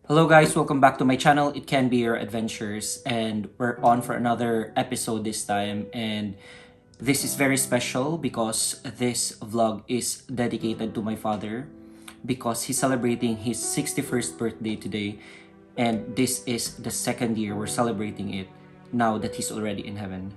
Hello guys, welcome back to my channel. It Can Be Your Adventures, and we're on for another episode this time. And this is very special because this vlog is dedicated to my father because he's celebrating his 61st birthday today, and this is the second year we're celebrating it now that he's already in heaven.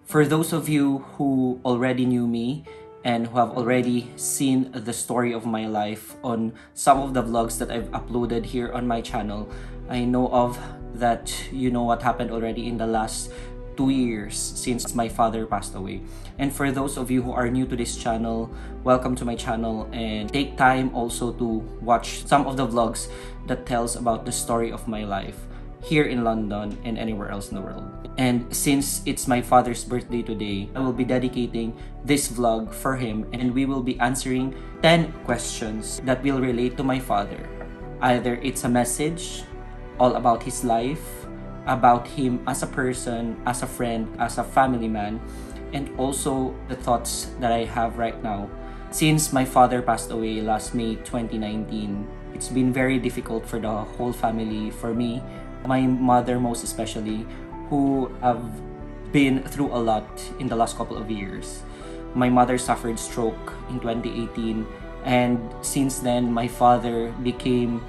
For those of you who already knew me and who have already seen the story of my life on some of the vlogs that I've uploaded here on my channel, I know of that you know what happened already in the last 2 years since my father passed away. And for those of you who are new to this channel, welcome to my channel, and take time also to watch some of the vlogs that tells about the story of my life here in London and anywhere else in the world. And since it's my father's birthday today, I will be dedicating this vlog for him, and we will be answering 10 questions that will relate to my father. Either it's a message all about his life, about him as a person, as a friend, as a family man, and also the thoughts that I have right now. Since my father passed away last May 2019, it's been very difficult for the whole family, for me, my mother most especially, who have been through a lot in the last couple of years. My mother suffered stroke in 2018, and since then my father became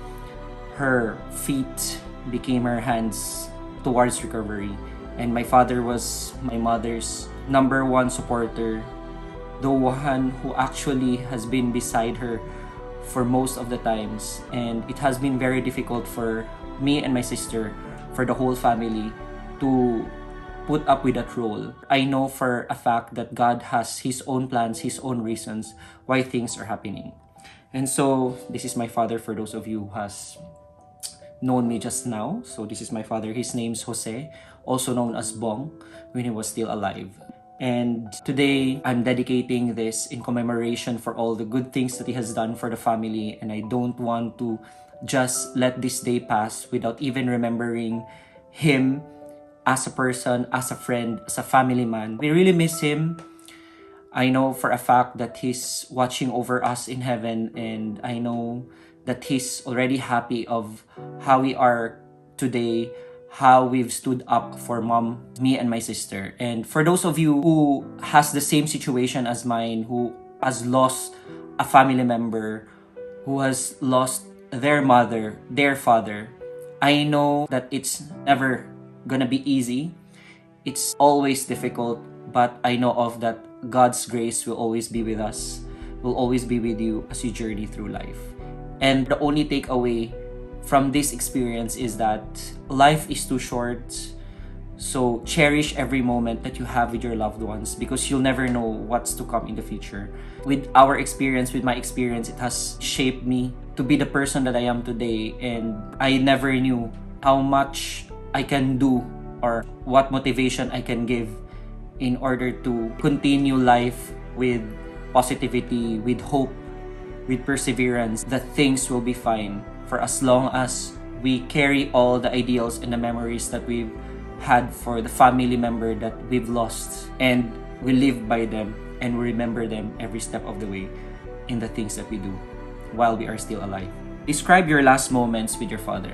her feet, became her hands towards recovery. And my father was my mother's number one supporter, the one who actually has been beside her for most of the times. And it has been very difficult for me and my sister, for the whole family, to put up with that role. I know for a fact that God has His own plans, His own reasons why things are happening. And so this is my father, for those of you who has known me just now. So this is my father. His name's Jose, also known as Bong, when he was still alive. And today I'm dedicating this in commemoration for all the good things that he has done for the family, and I don't want to just let this day pass without even remembering him as a person, as a friend, as a family man. We really miss him. I know for a fact that he's watching over us in heaven, and I know that he's already happy of how we are today, how we've stood up for mom, me and my sister. And for those of you who has the same situation as mine, who has lost a family member, who has lost their mother, their father, I know that it's never gonna be easy. It's always difficult, but I know of that God's grace will always be with us, will always be with you as you journey through life. And the only takeaway from this experience is that life is too short. So cherish every moment that you have with your loved ones, because you'll never know what's to come in the future. With our experience, with my experience, it has shaped me to be the person that I am today. And I never knew how much I can do or what motivation I can give in order to continue life with positivity, with hope, with perseverance, that things will be fine for as long as we carry all the ideals and the memories that we've had for the family member that we've lost, and we live by them and we remember them every step of the way in the things that we do while we are still alive. Describe your last moments with your father.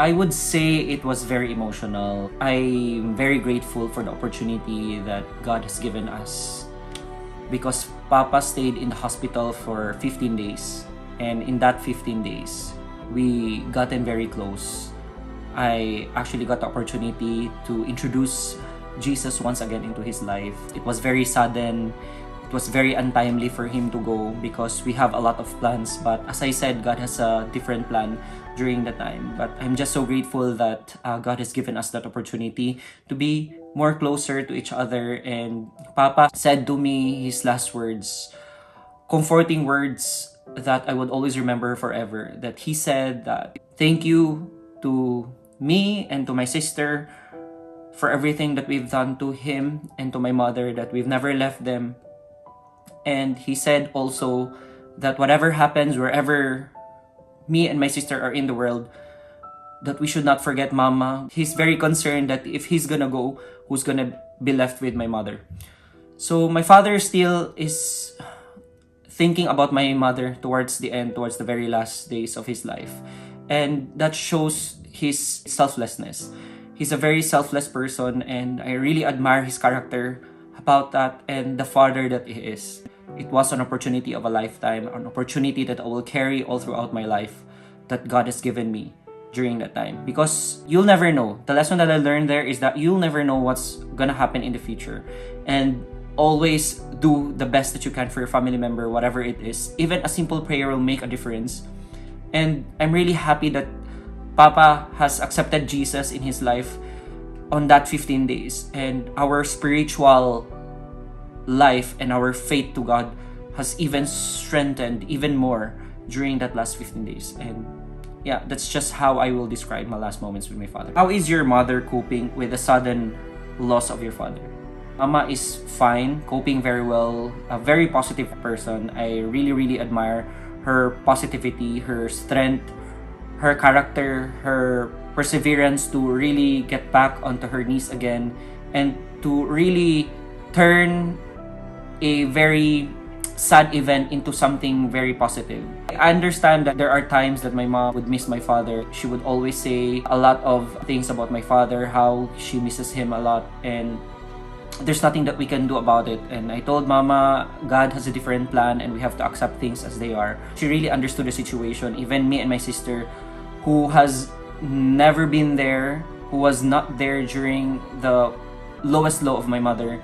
I would say it was very emotional. I'm very grateful for the opportunity that God has given us, because Papa stayed in the hospital for 15 days. And in that 15 days, we gotten very close. I actually got the opportunity to introduce Jesus once again into his life. It was very sudden. It was very untimely for him to go because we have a lot of plans. But as I said, God has a different plan during the time. But I'm just so grateful that God has given us that opportunity to be more closer to each other. And Papa said to me his last words, comforting words that I would always remember forever. That he said that, thank you to me and to my sister for everything that we've done to him and to my mother, that we've never left them. And he said also that whatever happens, wherever me and my sister are in the world, that we should not forget Mama. He's very concerned that if he's gonna go, who's gonna be left with my mother? So my father still is thinking about my mother towards the end, towards the very last days of his life. And that shows his selflessness. He's a very selfless person, and I really admire his character about that and the father that he is. It was an opportunity of a lifetime, an opportunity that I will carry all throughout my life that God has given me during that time. Because you'll never know. The lesson that I learned there is that you'll never know what's gonna happen in the future. And always do the best that you can for your family member, whatever it is. Even a simple prayer will make a difference. And I'm really happy that Papa has accepted Jesus in his life on that 15 days. And our spiritual life and our faith to God has even strengthened even more during that last 15 days. And yeah, that's just how I will describe my last moments with my father. How is your mother coping with the sudden loss of your father? Mama is fine, coping very well, a very positive person. I really admire her positivity, her strength, her character, her perseverance to really get back onto her knees again and to really turn a very sad event into something very positive. I understand that there are times that my mom would miss my father. She would always say a lot of things about my father, how she misses him a lot, and there's nothing that we can do about it. And I told Mama, God has a different plan and we have to accept things as they are. She really understood the situation. Even me and my sister, who has never been there, who was not there during the lowest low of my mother,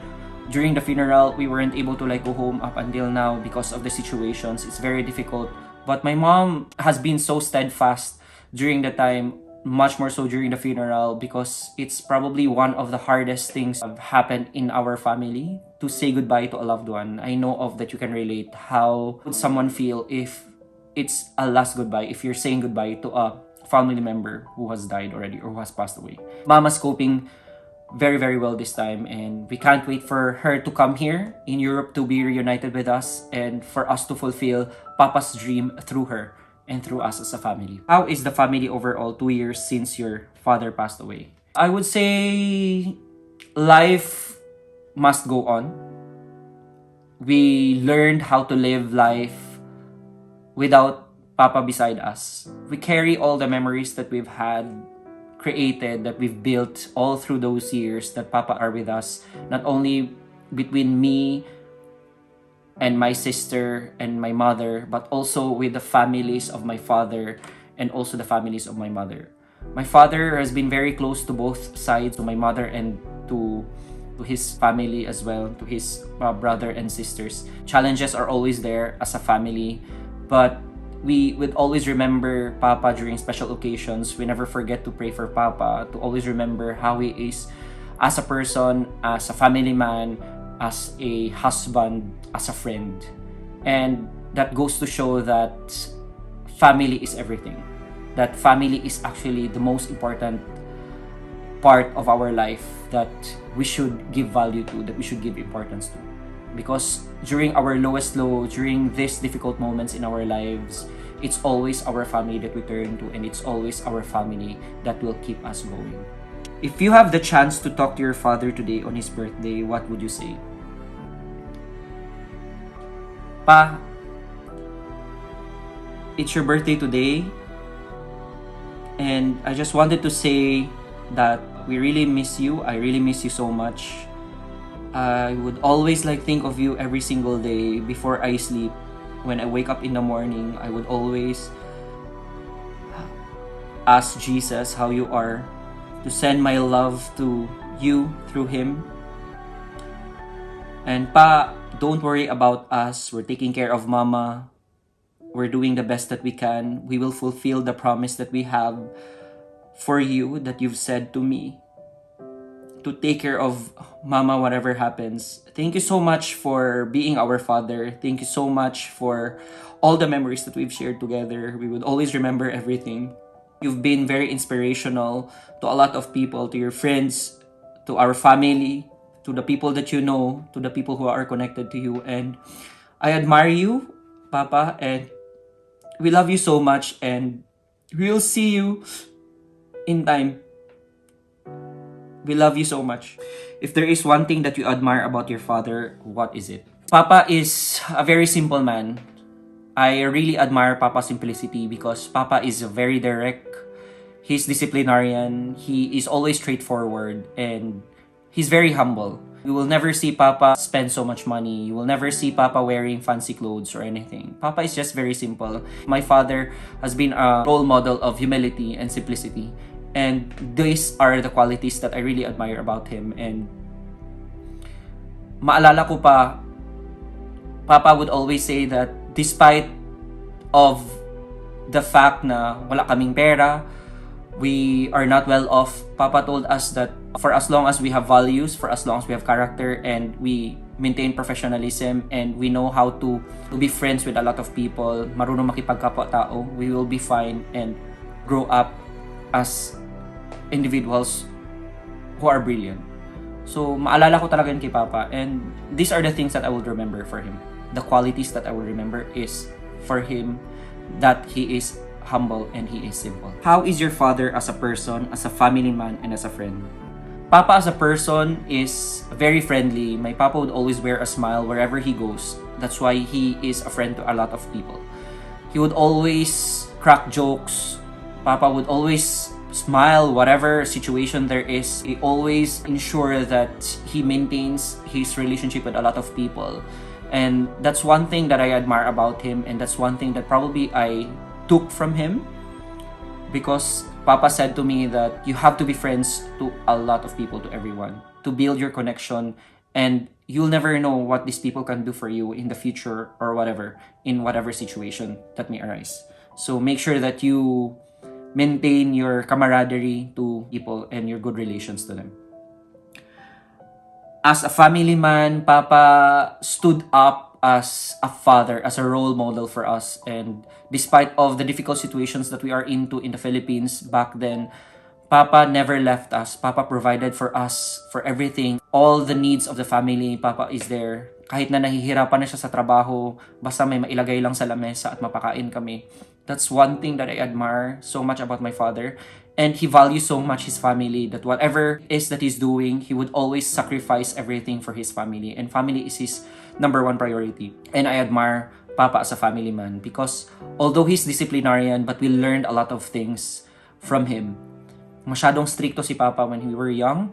during the funeral, we weren't able to go home up until now because of the situations. It's very difficult. But my mom has been so steadfast during the time, much more so during the funeral, because it's probably one of the hardest things that have happened in our family, to say goodbye to a loved one. I know of that you can relate. How would someone feel if it's a last goodbye, if you're saying goodbye to a family member who has died already or who has passed away? Mama's coping very well this time, and we can't wait for her to come here in Europe to be reunited with us and for us to fulfill Papa's dream through her and through us as a family. How is the family overall 2 years since your father passed away? I would say life must go on. We learned how to live life without Papa beside us. We carry all the memories that we've had created, that we've built all through those years that Papa are with us, not only between me and my sister and my mother, but also with the families of my father and also the families of my mother. My father has been very close to both sides, to my mother and to his family as well, to his brother and sisters. Challenges are always there as a family, but we would always remember Papa during special occasions. We never forget to pray for Papa, to always remember how he is as a person, as a family man, as a husband, as a friend. And that goes to show that family is everything. That family is actually the most important part of our life that we should give value to, that we should give importance to. Because during our lowest low, during these difficult moments in our lives, it's always our family that we turn to, and it's always our family that will keep us going. If you have the chance to talk to your father today on his birthday, what would you say? Pa, it's your birthday today, and I just wanted to say that we really miss you. I really miss you so much. I would always think of you every single day before I sleep. When I wake up in the morning, I would always ask Jesus how you are, to send my love to you through him. And Pa, don't worry about us. We're taking care of Mama. We're doing the best that we can. We will fulfill the promise that we have for you, that you've said to me, to take care of Mama whatever happens. Thank you so much for being our father. Thank you so much for all the memories that we've shared together. We would always remember everything. You've been very inspirational to a lot of people, to your friends, to our family, to the people that you know, to the people who are connected to you. And I admire you, Papa, and we love you so much, and we'll see you in time. We love you so much. If there is one thing that you admire about your father, what is it? Papa is a very simple man. I really admire Papa's simplicity because Papa is very direct. He's disciplinarian. He is always straightforward and he's very humble. You will never see Papa spend so much money. You will never see Papa wearing fancy clothes or anything. Papa is just very simple. My father has been a role model of humility and simplicity. And these are the qualities that I really admire about him. And maalala ko pa, Papa would always say that despite of the fact na wala kaming pera, we are not well off, Papa told us that for as long as we have values, for as long as we have character, and we maintain professionalism, and we know how to be friends with a lot of people, marunong makipagkapwa-tao, we will be fine and grow up as individuals who are brilliant. So, maalala ko talaga yun kay Papa, and these are the things that I will remember for him. The qualities that I will remember is for him that he is humble and he is simple. How is your father as a person, as a family man, and as a friend? Papa as a person is very friendly. My Papa would always wear a smile wherever he goes. That's why he is a friend to a lot of people. He would always crack jokes. Papa would always smile whatever situation there is. He always ensure that he maintains his relationship with a lot of people. And that's one thing that I admire about him, and that's one thing that probably I took from him, because Papa said to me that you have to be friends to a lot of people, to everyone, to build your connection, and you'll never know what these people can do for you in the future or whatever, in whatever situation that may arise. So make sure that you maintain your camaraderie to people and your good relations to them. As a family man, Papa stood up as a father, as a role model for us. And despite of the difficult situations that we are into in the Philippines back then, Papa never left us. Papa provided for us for everything. All the needs of the family, Papa is there. Kahit na nahihirapan na siya sa trabaho, basta may mailagay lang sa lamesa at mapakain kami. That's one thing that I admire so much about my father. And he values so much his family that whatever it is that he's doing, he would always sacrifice everything for his family. And family is his number one priority. And I admire Papa as a family man because although he's disciplinarian, but we learned a lot of things from him. Masyadong stricto si Papa when we were young,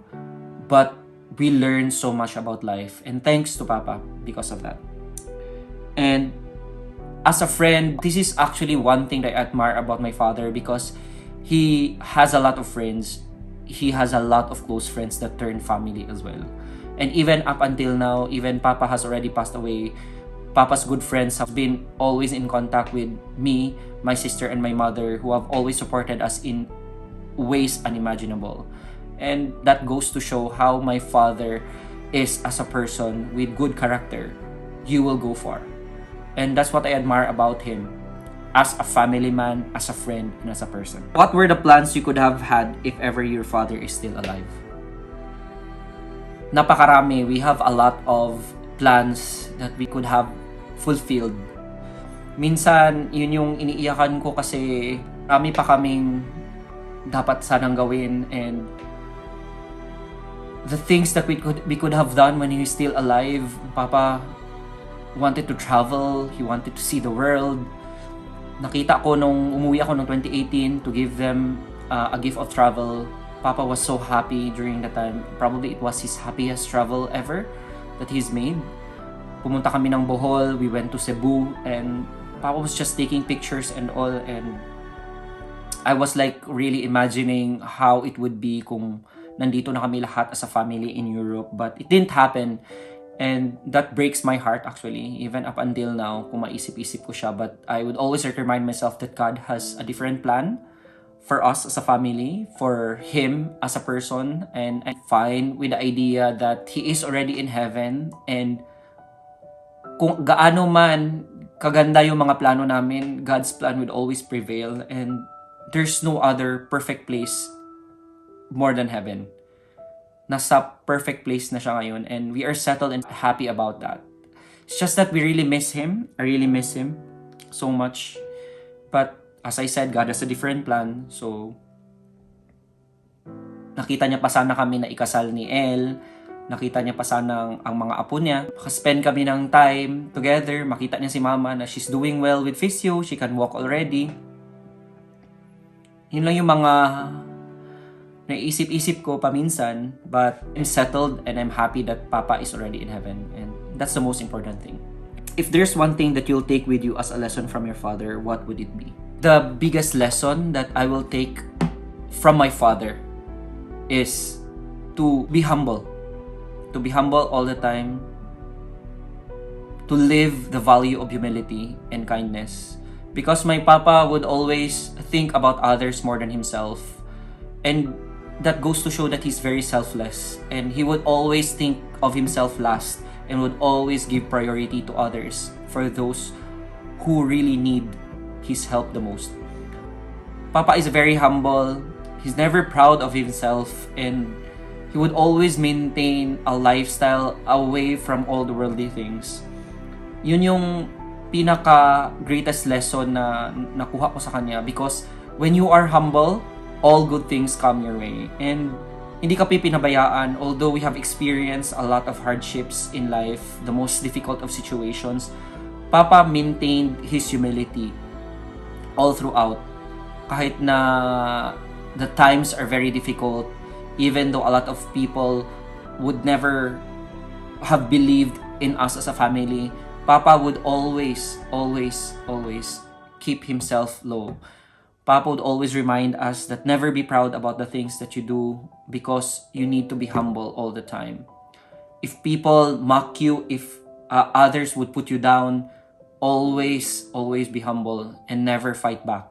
but we learned so much about life. And thanks to Papa because of that. And as a friend, this is actually one thing that I admire about my father because he has a lot of friends. He has a lot of close friends that turn family as well. And even up until now, even Papa has already passed away, Papa's good friends have been always in contact with me, my sister, and my mother, who have always supported us in ways unimaginable. And that goes to show how my father is as a person with good character. You will go far. And that's what I admire about him. As a family man, as a friend, and as a person. What were the plans you could have had if ever your father is still alive? Napakarami. We have a lot of plans that we could have fulfilled. Minsan, yun yung iniiyakan ko kasi marami pa kaming dapat sanang gawin, and the things that we could have done when he was still alive. Papa wanted to travel. He wanted to see the world. Nakita ko nung umuwi ako noong 2018 to give them a gift of travel. Papa was so happy during that time. Probably it was his happiest travel ever that he's made. Pumunta kami ng Bohol, we went to Cebu, and Papa was just taking pictures and all, and I was like really imagining how it would be kung nandito na kami lahat as a family in Europe, but it didn't happen. And that breaks my heart actually, even up until now, kung maisip-isip ko siya. But I would always remind myself that God has a different plan for us as a family, for him as a person. And I'm fine with the idea that he is already in heaven. And kung gaano man kaganda yung mga plano namin, God's plan would always prevail. And there's no other perfect place more than heaven. Nasa perfect place na siya ngayon, and we are settled and happy about that. It's just that we really miss him. I really miss him so much. But as I said, God has a different plan. So nakita niya pa sana kami na ikasal ni El, Nakita niya pa sana ang mga apo niya. Makaspend kami ng time together. Makita niya si mama na she's doing well with physio. She can walk already. Yun lang yung mga naisip-isip ko paminsan. But I'm settled and I'm happy that Papa is already in heaven. And that's the most important thing. If there's one thing that you'll take with you as a lesson from your father, what would it be? The biggest lesson that I will take from my father is to be humble. To be humble all the time. To live the value of humility and kindness. Because my papa would always think about others more than himself. And that goes to show that he's very selfless. And he would always think of himself last. And would always give priority to others. For those who really need his help the most. Papa is very humble. He's never proud of himself. And he would always maintain a lifestyle away from all the worldly things. Yun yung pinaka-greatest lesson na nakuha ko sa kanya. Because when you are humble, all good things come your way. And hindi ka pinabayaan. Although we have experienced a lot of hardships in life, the most difficult of situations, Papa maintained his humility all throughout. Kahit na the times are very difficult, even though a lot of people would never have believed in us as a family, Papa would always keep himself low. Papa would always remind us that never be proud about the things that you do because you need to be humble all the time. If people mock you, if others would put you down, always be humble and never fight back.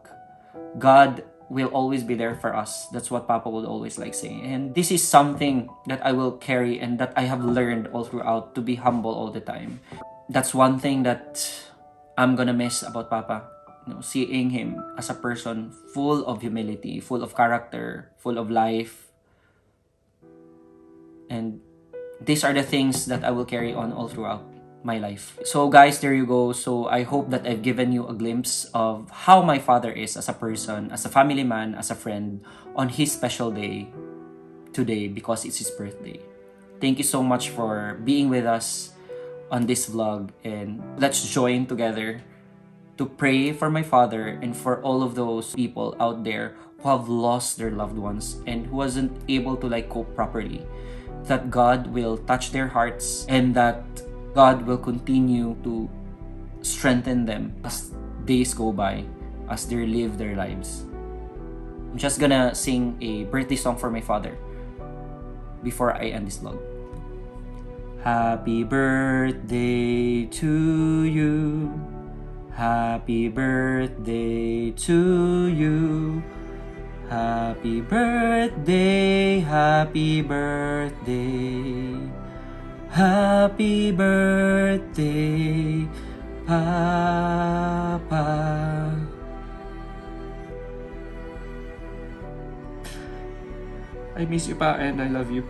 God will always be there for us. That's what Papa would always like saying. And this is something that I will carry and that I have learned all throughout, to be humble all the time. That's one thing that I'm gonna miss about Papa. You know, seeing him as a person full of humility, full of character, full of life. And these are the things that I will carry on all throughout my life. So guys, there you go. So I hope that I've given you a glimpse of how my father is as a person, as a family man, as a friend on his special day today because it's his birthday. Thank you so much for being with us on this vlog, and let's join together to pray for my father and for all of those people out there who have lost their loved ones and who wasn't able to cope properly. That God will touch their hearts and that God will continue to strengthen them as days go by, as they live their lives. I'm just gonna sing a birthday song for my father before I end this vlog. Happy birthday to you. Happy birthday to you. Happy birthday, happy birthday. Happy birthday, Papa. I miss you, Pa, and I love you.